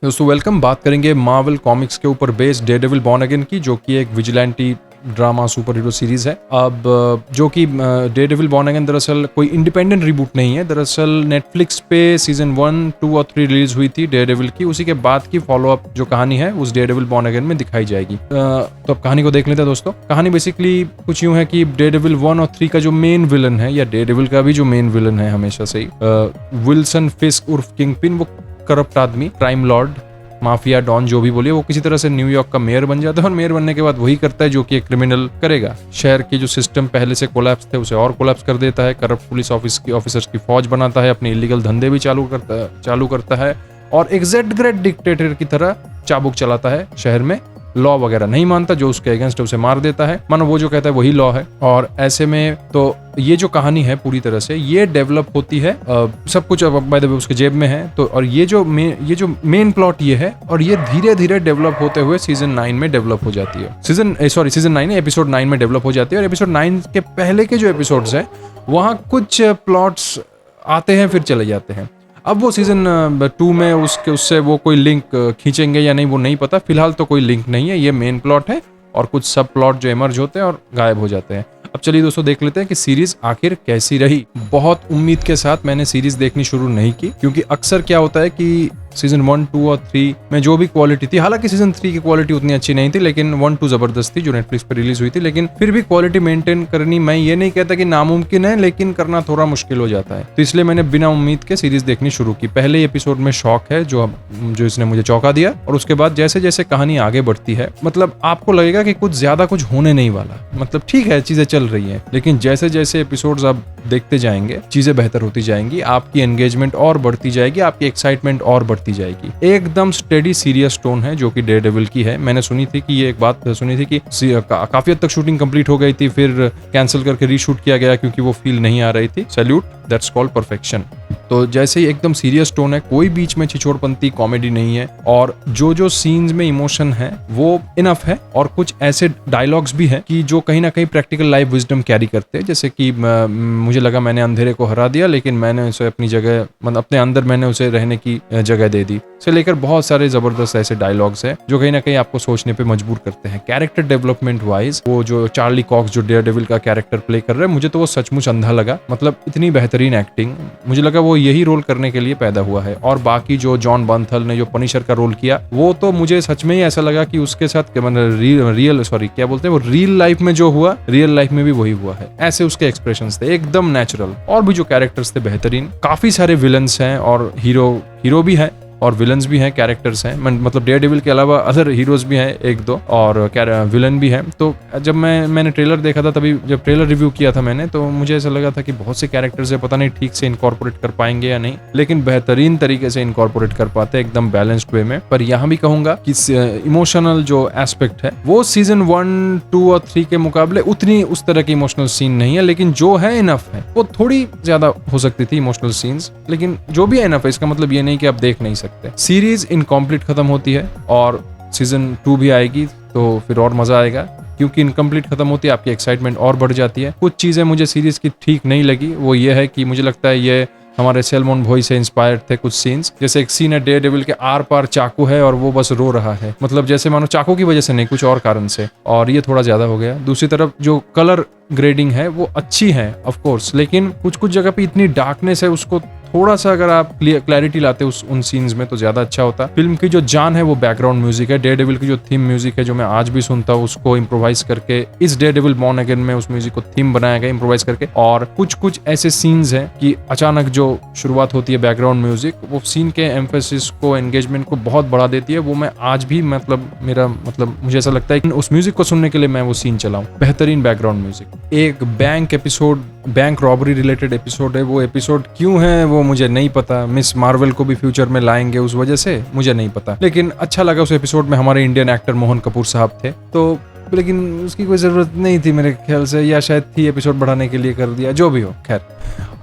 दोस्तों वेलकम। बात करेंगे मार्वल कॉमिक्स के ऊपर बेस्ड डेयरडेविल बॉर्न अगेन की, जो कि एक vigilante drama super hero series है। अब जो कि डेयरडेविल बॉर्न अगेन दरअसल कोई इंडिपेंडेंट रिबूट नहीं है। दरअसल नेटफ्लिक्स पे सीजन 1, 2 और 3 रिलीज हुई थी डेयरडेविल की। उसी के बाद की फॉलोअप जो कहानी है उस डेयरडेविल बॉर्न अगेन में दिखाई जाएगी। तो अब कहानी को देख लेते हैं दोस्तों। कहानी बेसिकली कुछ यूं है कि डेयरडेविल 1 और 3 का जो मेन विलन है, या डेयरडेविल का भी जो मेन विलन है हमेशा से ही, विल्सन फिस्क उर्फ किंगपिन, वो करप्ट आदमी, क्राइम लॉर्ड, माफिया डॉन, जो भी बोलिए, वो किसी तरह से न्यूयॉर्क का मेयर बन जाता है। और मेयर बनने के बाद वही करता है जो कि एक क्रिमिनल करेगा। शहर के जो सिस्टम पहले से कोलैप्स थे उसे और कोलैप्स कर देता है। करप्ट पुलिस ऑफिसर्स की फौज बनाता है। अपने इलीगल धंधे भी चालू करता है और एक जेड ग्रेड डिक्टेटर की तरह चाबुक चलाता है शहर में। लॉ वगैरह नहीं मानता, जो उसके अगेंस्ट उसे मार देता है। मानो वो जो कहता है वही लॉ है। और ऐसे में तो ये जो कहानी है पूरी तरह से ये डेवलप होती है। सब कुछ बाय द वे उसके जेब में है। तो और ये जो मेन प्लॉट ये है, और ये धीरे धीरे डेवलप होते हुए सीजन 9 में डेवलप हो जाती है। सीजन 9 एपिसोड 9 में डेवलप हो जाती है। और एपिसोड 9 के पहले के जो एपिसोड्स है वहाँ कुछ प्लॉट्स आते हैं फिर चले जाते हैं। अब वो सीजन 2 में उससे वो कोई लिंक खींचेंगे या नहीं वो नहीं पता। फिलहाल तो कोई लिंक नहीं है, ये मेन प्लॉट है और कुछ सब प्लॉट जो इमर्ज होते हैं और गायब हो जाते हैं। अब चलिए दोस्तों देख लेते हैं कि सीरीज आखिर कैसी रही। बहुत उम्मीद के साथ मैंने सीरीज देखनी शुरू नहीं की, क्योंकि अक्सर क्या होता है कि सीजन 1, 2 और 3 में जो भी क्वालिटी थी, हालांकि सीजन 3 की क्वालिटी उतनी अच्छी नहीं थी, लेकिन 1, 2 जबरदस्त थी जो नेटफ्लिक्स पर रिलीज हुई थी। लेकिन फिर भी क्वालिटी मेंटेन करनी, मैं ये नहीं कहता कि नामुमकिन है, लेकिन करना थोड़ा मुश्किल हो जाता है। तो इसलिए मैंने बिना उम्मीद के सीरीज देखनी शुरू की। पहले एपिसोड में शॉक है जो इसने मुझे चौंका दिया, और उसके बाद जैसे जैसे कहानी आगे बढ़ती है, मतलब आपको लगेगा कि कुछ ज्यादा कुछ होने नहीं वाला। मतलब ठीक है, चीजें चल रही है, लेकिन जैसे जैसे एपिसोड्स आप देखते जाएंगे चीजें बेहतर होती जाएंगी, आपकी एंगेजमेंट और बढ़ती जाएगी, आपकी एक्साइटमेंट और बढ़ती जाएगी। एकदम स्टेडी सीरियस टोन है जो कि डेयरडेविल की है। मैंने सुनी थी कि ये एक बात सुनी थी कि काफी हद तक शूटिंग कंप्लीट हो गई थी, फिर कैंसिल करके रीशूट किया गया क्योंकि वो फील नहीं आ रही थी। Salute, that's called perfection. तो जैसे ही एकदम सीरियस टोन है, कोई बीच में छिछोड़पंती कॉमेडी नहीं है, और जो सीन्स में इमोशन है वो इनफ है। और कुछ ऐसे डायलॉग्स भी है कि जो कहीं ना कहीं प्रैक्टिकल लाइफ विजडम कैरी करते हैं। जैसे कि मुझे लगा मैंने अंधेरे को हरा दिया, लेकिन मैंने उसे अपनी जगह, मतलब अपने अंदर मैंने उसे रहने की जगह दे दी, से लेकर बहुत सारे जबरदस्त ऐसे डायलॉग्स हैं जो कहीं ना कहीं आपको सोचने पे मजबूर करते हैं। कैरेक्टर डेवलपमेंट वाइज वो जो चार्ली कॉक्स जो डेयरडेविल का कैरेक्टर प्ले कर रहे हैं, मुझे तो वो सचमुच अंधा लगा। मतलब इतनी बेहतरीन एक्टिंग, मुझे लगा वो यही रोल करने के लिए पैदा हुआ है। और बाकी जो जॉन बर्नथल ने जो पनिशर का रोल किया, वो तो मुझे सच में ही ऐसा लगा कि उसके साथ वो रियल लाइफ में जो हुआ, रियल लाइफ में भी वही हुआ है। ऐसे उसके एक्सप्रेशंस थे एकदम नेचुरल। और भी जो कैरेक्टर्स थे बेहतरीन। काफी सारे विलन्स हैं और हीरो भी है और विलन्स भी हैं, कैरेक्टर्स हैं। मतलब डेयरडेविल के अलावा अदर हीरोज भी हैं एक दो, और विलन भी हैं। तो जब मैंने ट्रेलर देखा था, तभी जब ट्रेलर रिव्यू किया था मैंने, तो मुझे ऐसा लगा था कि बहुत से कैरेक्टर्स है, पता नहीं ठीक से इनकॉर्पोरेट कर पाएंगे या नहीं, लेकिन बेहतरीन तरीके से इनकॉर्पोरेट कर पाते हैं एकदम बैलेंस्ड वे में। पर यहाँ भी कहूंगा कि इमोशनल जो एस्पेक्ट है वो सीजन 1, 2 और 3 के मुकाबले उतनी उस तरह की इमोशनल सीन नहीं है, लेकिन जो है इनफ है। वो थोड़ी ज्यादा हो सकती थी इमोशनल सीन्स, लेकिन जो भी है इनफ है। इसका मतलब ये नहीं कि आप देख नहीं सकते। सीरीज इनकम्प्लीट खत्म होती है और सीजन 2 भी आएगी तो फिर और मजा आएगा, क्योंकि इनकम्प्लीट खत्म होती है, आपकी एक्साइटमेंट और बढ़ जाती है। कुछ चीजें मुझे सीरीज की ठीक नहीं लगी, वो ये है कि मुझे लगता है ये हमारे सैलमन भोई से इंस्पायर्ड थे कुछ सीन्स। जैसे एक सीन है, डेयरडेविल के आर पार चाकू है और वो बस रो रहा है, मतलब जैसे मानो चाकू की वजह से नहीं, कुछ और कारण से, और ये थोड़ा ज्यादा हो गया। दूसरी तरफ जो कलर ग्रेडिंग है वो अच्छी है ऑफ कोर्स, लेकिन कुछ जगह पे इतनी डार्कनेस है, उसको थोड़ा सा अगर आप क्लैरिटी लाते उन सीन्स में तो ज्यादा अच्छा होता। फिल्म की जो जान है वो बैकग्राउंड म्यूजिक है। डेयरडेविल की जो थीम म्यूजिक है, जो मैं आज भी सुनता हूँ, उसको इम्प्रोवाइज करके इस डेयरडेविल बॉर्न अगेन में उस म्यूजिक को थीम बनाया गया इम्प्रोवाइज करके। और कुछ ऐसे सीन्स हैं कि अचानक जो शुरुआत होती है बैकग्राउंड म्यूजिक, वो सीन के एम्फेसिस को, एंगेजमेंट को बहुत बढ़ा देती है। वो मैं आज भी मुझे ऐसा लगता है कि उस म्यूजिक को सुनने के लिए मैं वो सीन चलाऊं। बेहतरीन बैकग्राउंड म्यूजिक। एक बैंक रॉबरी रिलेटेड एपिसोड है। वो एपिसोड क्यों है वो मुझे नहीं पता। मिस मार्वल को भी फ्यूचर में लाएंगे उस वजह से, मुझे नहीं पता, लेकिन अच्छा लगा। उस एपिसोड में हमारे इंडियन एक्टर मोहन कपूर साहब थे, तो लेकिन उसकी कोई जरूरत नहीं थी मेरे ख्याल से, या शायद थी, एपिसोड बढ़ाने के लिए कर दिया, जो भी हो खैर।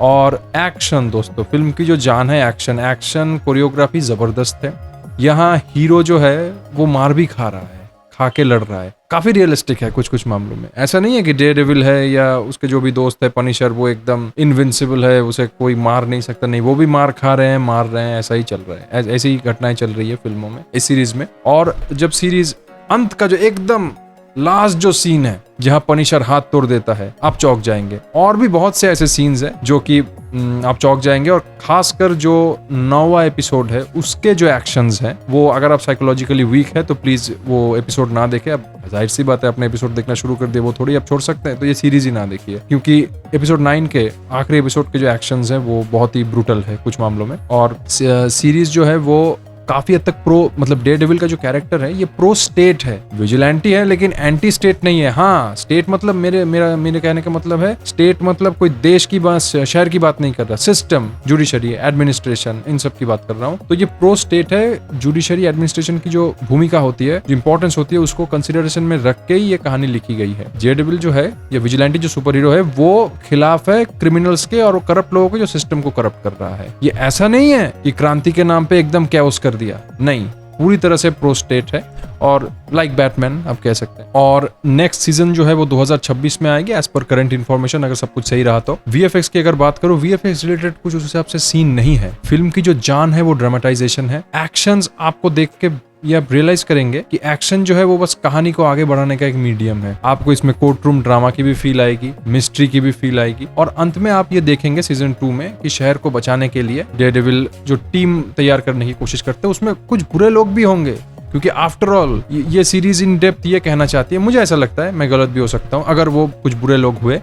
और एक्शन दोस्तों, फिल्म की जो जान है एक्शन कोरियोग्राफी जबरदस्त है। यहाँ हीरो जो है वो मार भी खा रहा है, खा के लड़ रहा है। काफी रियलिस्टिक है कुछ कुछ मामलों में। ऐसा नहीं है कि डेयरडेविल है या उसके जो भी दोस्त है पनिशर वो एकदम इनविंसिबल है, उसे कोई मार नहीं सकता, नहीं, वो भी मार खा रहे हैं, मार रहे हैं, ऐसा ही चल रहा है। ऐसी ही घटनाएं चल रही है फिल्मों में, इस सीरीज में। और जब सीरीज अंत का जो एकदम लास्ट जो सीन है जहां पनिशर हाथ तोड़ देता है, आप चौंक जाएंगे। और भी बहुत से ऐसे सीन्स हैं जो कि आप चौंक जाएंगे। और खासकर जो 9वां एपिसोड है उसके जो एक्शंस हैं, वो अगर आप साइकोलॉजिकली वीक है तो प्लीज वो एपिसोड ना देखें। अब जाहिर सी बात है, अपने एपिसोड देखना शुरू कर दिए, वो थोड़ी आप छोड़ सकते हैं, तो ये सीरीज ही ना देखिए, क्योंकि एपिसोड 9 के आखिरी एपिसोड के जो एक्शंस हैं वो बहुत ही ब्रूटल है कुछ मामलों में। और सीरीज जो है वो काफी हद तक मतलब डेयरडेविल का जो कैरेक्टर है ये प्रो स्टेट है, विजिलेंटी है, लेकिन एंटी स्टेट नहीं है। हाँ, स्टेट मतलब मेरे कहने का मतलब है, स्टेट मतलब कोई देश की बात, शहर की बात नहीं कर रहा, सिस्टम, जुडिशरी, एडमिनिस्ट्रेशन, इन सब की बात कर रहा हूँ। तो ये प्रो स्टेट है। जुडिशरी, एडमिनिस्ट्रेशन की जो भूमिका होती है, जो इंपॉर्टेंस होती है, उसको कंसिडरेशन में रख के ही ये कहानी लिखी गई है। डेयरडेविल जो है, ये विजिलेंटी जो सुपर हीरो है, वो खिलाफ है क्रिमिनल्स के और करप्ट लोगों के जो सिस्टम को करप्ट कर रहा है। ये ऐसा नहीं है कि क्रांति के नाम पे एकदम कैओस कर दिया, नहीं, पूरी तरह से प्रो स्टेट है और लाइक बैटमैन आप कह सकते हैं। और नेक्स्ट सीजन जो है वो 2026 में आएगी एज पर करंट इन्फॉर्मेशन, अगर सब कुछ सही रहा तो। वीएफएक्स की अगर बात करो, वीएफएक्स रिलेटेड कुछ उस हिसाब से सीन नहीं है। फिल्म की जो जान है वो ड्रामेटाइजेशन है। एक्शंस आपको देख के ये आप रियलाइज करेंगे कि एक्शन जो है वो बस कहानी को आगे बढ़ाने का एक मीडियम है। आपको इसमें कोर्ट रूम ड्रामा की भी फील आएगी, मिस्ट्री की भी फील आएगी। और अंत में आप ये देखेंगे सीजन 2 में कि शहर को बचाने के लिए डेयरडेविल जो टीम तैयार करने की कोशिश करते हैं, उसमें कुछ बुरे लोग भी होंगे, क्योंकि आफ्टर ऑल ये सीरीज इन डेप्थ ये कहना चाहती है, मुझे ऐसा लगता है, मैं गलत भी हो सकता हूँ अगर वो कुछ बुरे लोग हुए,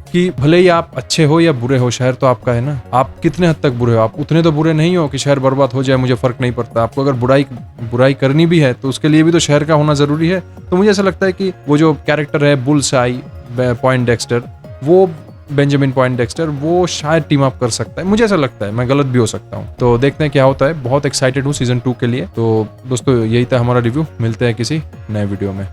कि भले ही आप अच्छे हो या बुरे हो, शहर तो आपका है ना। आप कितने हद तक बुरे हो, आप उतने तो बुरे नहीं हो कि शहर बर्बाद हो जाए, मुझे फर्क नहीं पड़ता। आपको अगर बुराई करनी भी है तो उसके लिए भी तो शहर का होना जरूरी है। तो मुझे ऐसा लगता है कि वो जो कैरेक्टर है बुल्सआई पॉइंटडेक्स्टर, वो बेंजामिन पॉइंटडेक्स्टर, वो शायद टीम अप कर सकता है, मुझे ऐसा लगता है, मैं गलत भी हो सकता हूँ। तो देखते हैं क्या होता है। बहुत एक्साइटेड हूँ सीजन 2 के लिए। तो दोस्तों यही था हमारा रिव्यू, मिलते हैं किसी नए वीडियो में।